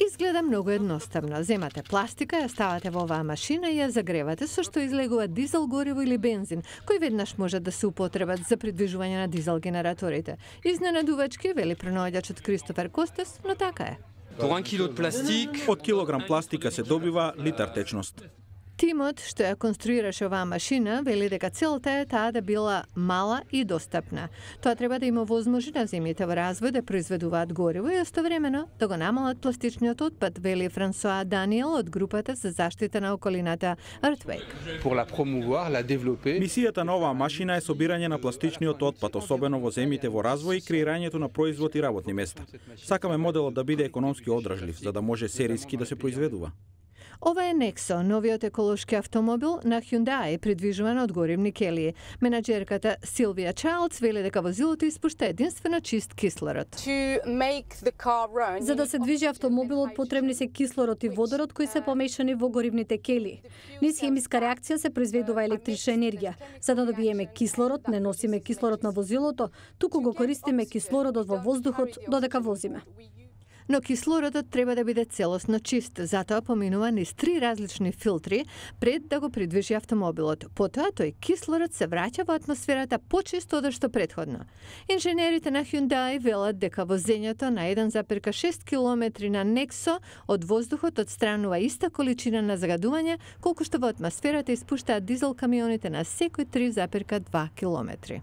Изгледа многу едноставно. Земате пластика, ја ставате во оваа машина и ја загревате, со што излегува дизел гориво или бензин, кои веднаш можат да се употребат за придвижување на дизел генераторите. Изненадувачки, вели пронаоѓачот Кристофер Костес, но така е. Од килограм пластика се добива литар течност. Тимот што ја конструираше оваа машина вели дека целта е таа да била мала и достапна. Тоа треба да им овозможи на земјите во развој да произведуваат гориво и истовремено да го намалат пластичниот отпад, вели Франсоа Даниел од групата за заштита на околината Earthwake. Мисијата на оваа машина е собирање на пластичниот отпад, особено во земјите во развој и креирањето на производ и работни места. Сакаме моделот да биде економски одржлив, за да може серијски да се произведува. Ова е Nexo, новиот еколошки автомобил на Hyundai, придвижуван од горивни келии. Менаџерката Силвија Чарлдс вели дека возилото испушта единствено чист кислород. За да се движи автомобилот потребни се кислород и водород кои се помешани во горивните келии. Низ хемиска реакција се произведува електрична енергија. За да добиеме кислород, не носиме кислород на возилото, туку го користиме кислородот во воздухот додека возиме. Но кислородот треба да биде целосно чист, затоа поминува низ 3 различни филтри пред да го придвижи автомобилот. Потоа тој кислород се враќа во атмосферата почисто од што претходно. Инженерите на Hyundai велат дека возењето на 1,6 км на Nexo од воздухот отстранува иста количина на загадување колку што во атмосферата испуштаат дизел камионите на секои 3,2 км.